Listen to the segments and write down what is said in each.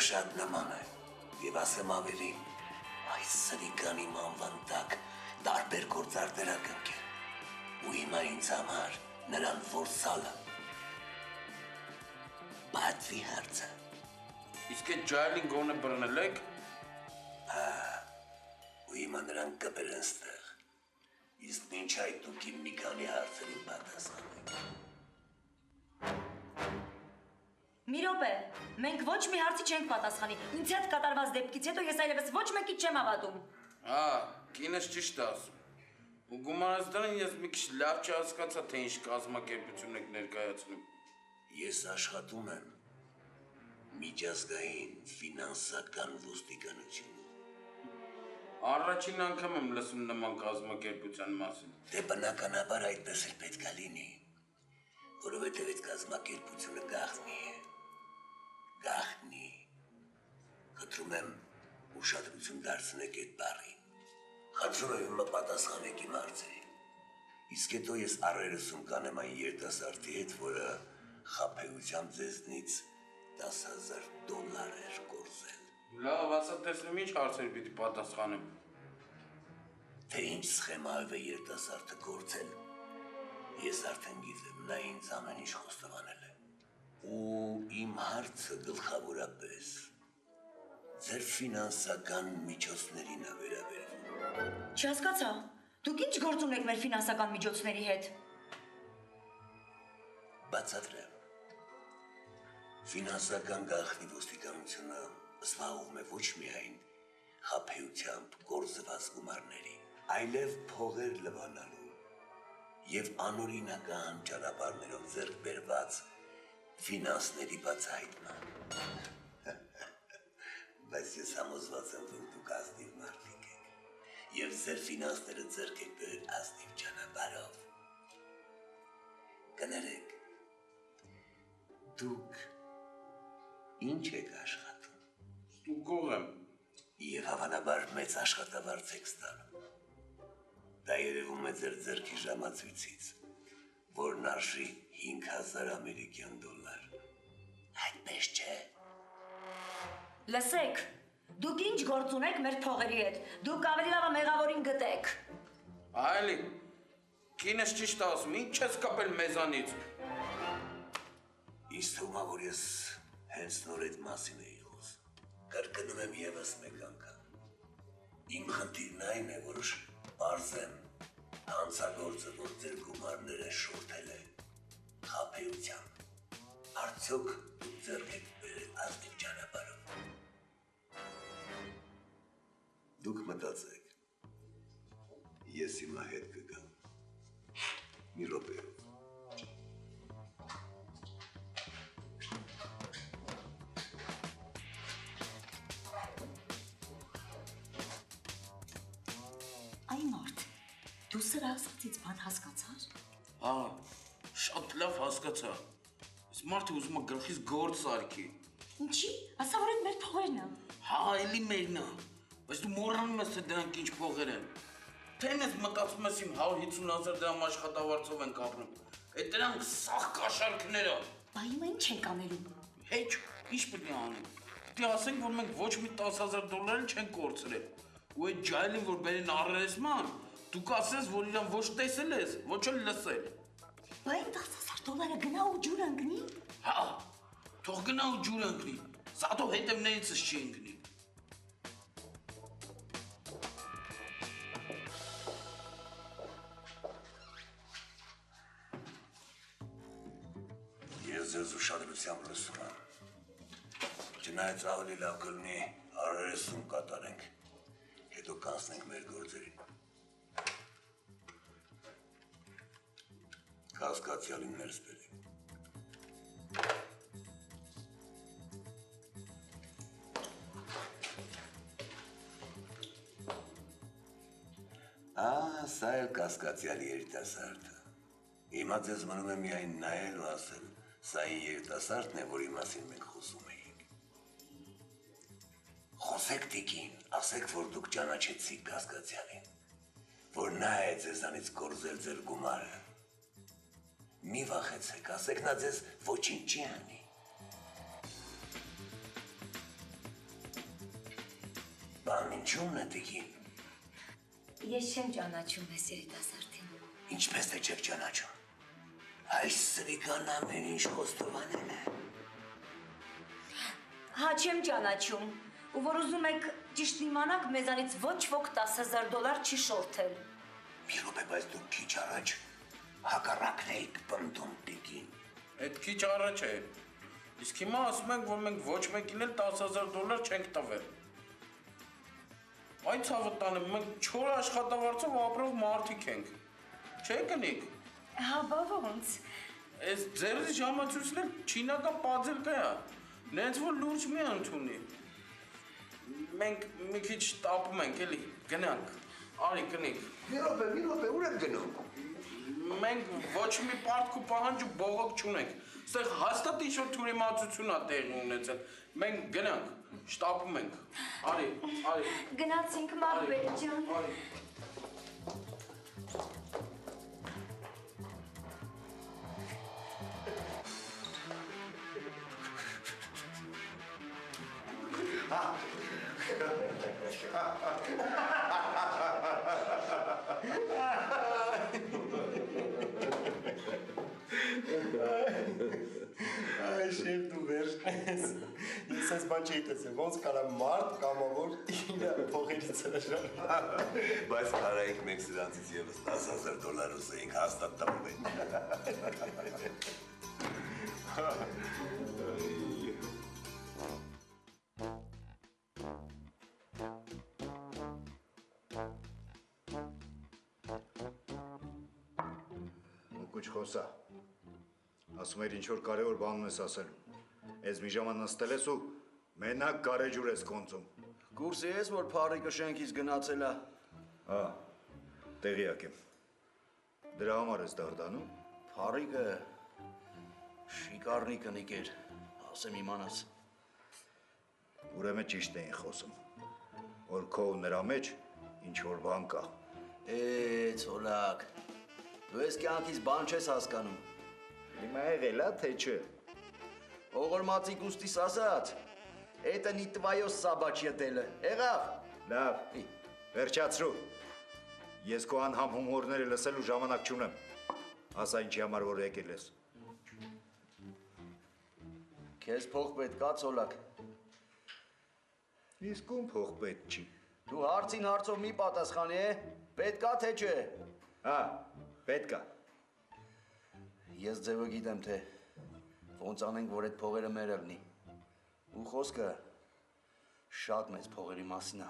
շատ նման է, և ասեմ ավելի, այս սրիկանի մանվան տակ տարբեր գործարդեր ակնկել, ու հիմա ինձ համար նրան որսալը բատվի հարցը։ Իսկ այդ ջայլին գոնը բռնել եք։ Ու հիմա նրան կբերեն ստեղ, իսկ մինչ այդ դուք իմ մի քանի հարցերին պատասխանեք։ Մի րոպե, մենք ոչ մի հարցի չենք պատասխանի, ինձ հետ կատարված դեպքից հետո ես այլևս ոչ մեկից չեմ հավատում։ Կինս ճիշտ է ասում։ Ու գումարած դրան ես մի քիչ լավ չհասկացա, թե ինչ կազմակերպություն եք ներկայացնում։ Ես աշխատում եմ միջազգային ֆինանսական ոստիկանությունում։ Առաջին անգամ եմ լսում նման կազմակերպության մասին։ Դե բնականաբար այդպես էլ պետք է լինի, որովհետև այդ կազմակերպությունը գաղտնի է։ Գաղտնի։ Խնդրում եմ ուշադրություն դարձնեք այդ բառին։ Խնդրում եմ հիմա պատասխանեք իմ հարցերին։ Իսկ հետո ես առերեսում կանեմ այն երիտասարդի հետ, որը խաբեությամբ ձեզնից $10,000 էր կորզել։ Լավ, ասա տեսնեմ ինչ հարցեր պիտի պատասխանեմ։ Թե ինչ սխեմայով է երիտասարդը գործել, ես արդեն գիտեմ, նա ինձ ամեն ինչ խոստովանել է։ Ու իմ հարցը գլխավորապես ձեր ֆինանսական միջոցներին է վերաբերվում։ Չհասկացա, դուք ինչ գործ ունեք մեր ֆինանսական միջոցների հետ։ Բացատրեմ։ Ֆինանսական գաղտնի ոստիկանությունը զբաղվում է ոչ միայն խաբեությամբ կորզված գումարների, այլև փողեր լվանալու և անօրինական ճանապարհներով ձեռք բերված ֆինանսների բացահայտման։ Բայց ես համոզված եմ, որ դուք ազնիվ մարդիկ եք և ձեր ֆինանսները ձեռք եք բերել ազնիվ ճանապարհով։ Կներեք, դուք ինչ եք աշխատում։ Ստուգող եմ։ Եվ հավանաբար մեծ աշխատավարձ եք ստանում։ Դա երևում է ձեր ձեռքի ժամացույցից, որն արժի $5,000 ամերիկյան։ Այդպես չէ։ Լսեք, դուք ինչ գործ ունեք մեր փողերի հետ, դուք ավելի լավ մեղավորին գտեք։ Այլի, կինս ճիշտ ասում, ինչ ես կապել մեզանից։ Ինձ թվում է, որ ես հենց նոր այդ մասին էի խոսում։ Կրկնում եմ ևս մեկ անգամ։ Իմ խնդիրն այն է, որ պարզ եմ հանցագործը, որ ձեր գումարները շորթել է խաբեությամբ։ Արդյոք դուք ձեռք եք բերել ազնիվ ճանապարհով։ Դուք մտածեք։ Ես հիմա հետ կգամ։ Մի րոպեով։ Այ մարդ, դու սրա ասացից բան հասկացար։ Շատ լավ հասկացա։ Այս մարդը ուզում է գլխից գործ սարքի։ Ինչի՞, ասա որ այդ մեր փողերն են։ Էլի մերն է, բայց դու մոռանում ես, թե դրանք ինչ փողեր են։ Թե ես մտածում ես իմ 150,000 դրամ աշխատավարձով ենք ապրում։ Այդ դրանք սաղ կաշառքներ են։ Բա հիմա ինչ ենք անելու։ Հեչ, ինչ պետք է անենք։ Դե ասենք, որ մենք ոչ մի $10,000 չենք կորցրել։ Ու այդ ջայլին, որ բերեն առերեսման, դու կասես, որ իրան ոչ տեսել ես, ոչ էլ լսել։ Բա այն $10,000 գնա ու ջուր ընկնի։ Թող գնա ու ջուր ընկնի, սատո հետևներիցս չի ընկնի։ Ես ձեզ ուշադրությամբ լսում եմ։ Չնայած ավելի լավ կլինի առերեսում կատարենք, հետո կանցնենք մեր գործերին։ Կասկածյալին ներս բերեք։ Սա էլ կասկածյալ երիտասարդը։ Հիմա ձեզ մնում է միայն նայել ու ասել, սա այն երիտասարդն է, որի մասին մենք խոսում էինք։ Խոսեք տիկին, ասեք, որ դուք ճանաչեցիք կասկածյալին, որ նա է ձեզանից կորզել ձեր գումարը։ Մի վախեցեք, ասեք նա ձեզ ոչինչ չի անի։ Բան ինչու՞մն է տիկին։ Ես չեմ ճանաչում այս երիտասարդին։ Ինչպես է չեք ճանաչում։ Այս սրիկան ամեն ինչ խոստովանել է։ Հա, չեմ ճանաչում, ու որ ուզում եք ճիշտ իմանաք, մեզանից ոչ ոք $10,000 չի շորթել։ Մի րոպե, բայց դուք քիչ առաջ հակառակն էիք պնդում տիկին։ Այդ քիչ առաջ է։ Իսկ հիմա ասում ենք, որ մենք ոչ մեկին էլ $10,000 չենք տվել։ Այդ ցավը տանը մենք 4 աշխատավարձով ապրող մարդիկ ենք։ Չէ՞ կնիկ։ Հա, բա ոնց։ Այս ձերից ժամացույցն էլ չինական պաձելկա է։ Նենց որ լուրջ մի ընդունի։ Մենք մի քիչ տապում ենք, էլի, գնանք։ Արի, կնիկ։ Մի րոպե, ուր եք գնում։ Մենք ոչ մի պարտք ու պահանջ ու բողոք չունենք։ Ստեղ հաստատ ինչ-որ թյուրիմացություն ա տեղի ունեցել։ Մենք գնանք, շտապում ենք։ Արի։ Գնացինք Մաղբեր ջան։ Արի։ Ay, şef դու վերջնես։ Ես այս բան չի տեսել, ոնց կարա մարդ կամավոր իր փողերից հրաժարվել։ Բայց կարայինք մենք սրանցից եւս $10,000 ուզեինք հաստատ տպում են։ Մուկուչ խոսա։ Ասում էր ինչ-որ կարևոր բան ունես ասելու։ Ես մի ժաման նստել ես ու մենակ գարեջուր ես կոնծում։ Կուրսի ես, որ փառիկը շենքից գնացել է։ Հա, տեղյակ եմ։ Դրա համար ես դարդանում։ Փառիկը շիկարնի կնիկ էր, ասեմ իմանաս։ Ուրեմն ճիշտ էին խոսում, որ քո ու նրա մեջ ինչ-որ բան կա։ Ցոլակ, դու ես կյանքից բան չես հասկանում։ Հիմա եղել է, թե չէ։ Ողորմածի գուստիս ասած, «Это не твое собачье дело»։ Եղավ։ Լավ, վերջացրու։ Ես քո անհամ հումորները լսելու ժամանակ չունեմ։ Ասա ինչի համար որ եկել ես։ Քեզ փող պետք է, Ցոլակ։ Իսկ ում փող պետք չի։ Դու հարցին հարցով մի պատասխանի է, պետք է թե չէ։ Հա, պետք է։ Ես ձևը գիտեմ, թե ոնց անենք, որ այդ փողերը մեր լինի։ Ու խոսքը շատ մեծ փողերի մասին է։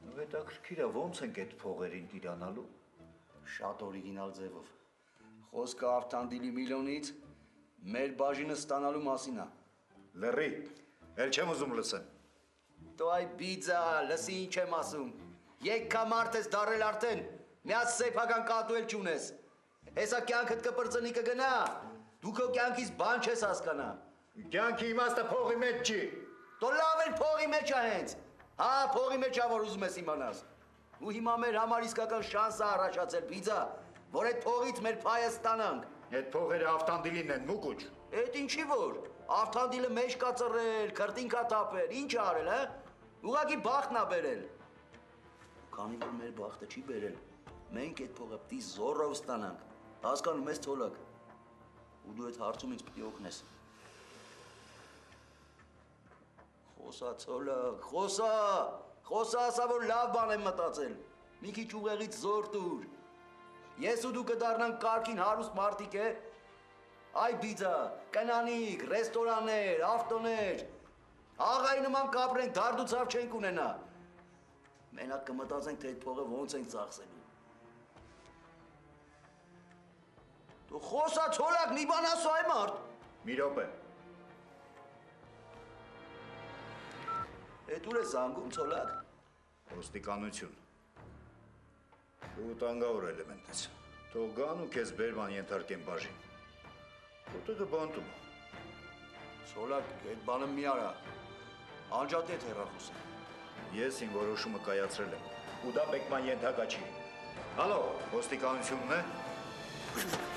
Ու հետաքրքիր է, ոնց ենք այդ փողերին տիրանալու։ Շատ օրիգինալ ձևով։ Խոսքը Ավթանդիլի միլիոնից մեր բաժինը ստանալու մասին է։ Լռի, էլ չեմ ուզում լսեմ։ Դու այ բիձա, լսի ինչ եմ ասում։ Եկքա մարդ ես դարել արդեն, միած սեփական կատու էլ չունես։ Հեսա կյանքդ կպրծնի կգնա, դու քո կյանքից բան չես հասկանա։ Կյանքի իմաստը փողի մեջ չի։ Դու լավ էլ փողի մեջ է հենց։ Հա, փողի մեջ է, որ ուզում ես իմանաս։ Ու հիմա մեր համար իսկական շանս է առաջացել, բիձա, որ այդ փողից մեր փայը ստանանք։ Այդ փողերը Ավտանդիլին են, Մուկուչ։ Էդ ինչի որ, Ավթանդիլը մեջ կա ծռել, քրտինքա տապել, ինչ արել, հա։ Ուղղակի բախտն է բերել։ Քանի որ մեր բախտը չի բերել, մենք այդ փողը պիտի զորով ստանանք։ Հասկանում ես, Ցոլակ։ Ու դու այդ հարցում ինձ պիտի օգնես։ Խոսա, Ցոլակ, խոսա, ասա, որ լավ բան եմ մտածել։ Մի քիչ ուղեղից զոր տուր։ Ես ու դու կդառնանք կարգին հարուստ մարդիկ է։ Այ բիձա, կնանիկ, ռեստորաններ, ավտոներ, աղայի նման կապրենք, դարդուցավ չենք ունենա։ Մենակ կմտածենք, թե այդ փողը ոնց ենք ծախսելու։ Դու խոսա, Ցոլակ, մի բան ասո այ մարդ։ Մի րոպե։ Էդ ուր է զանգում, Ցոլակ։ Ոստիկանություն։ Դու տանգավոր էլեմենտ ես։ Թող գան ու քեզ բերման ենթարկեն բաժին։ Որտեղ է բանտում։ Ցոլակ, այդ բանը մի արա։ Անջատետ հեռախոսը։ Ես իմ որոշումը կայացրել եմ։ Ու դա բեկման ենթակա չի։ Հալո, ոստիկանությունն է։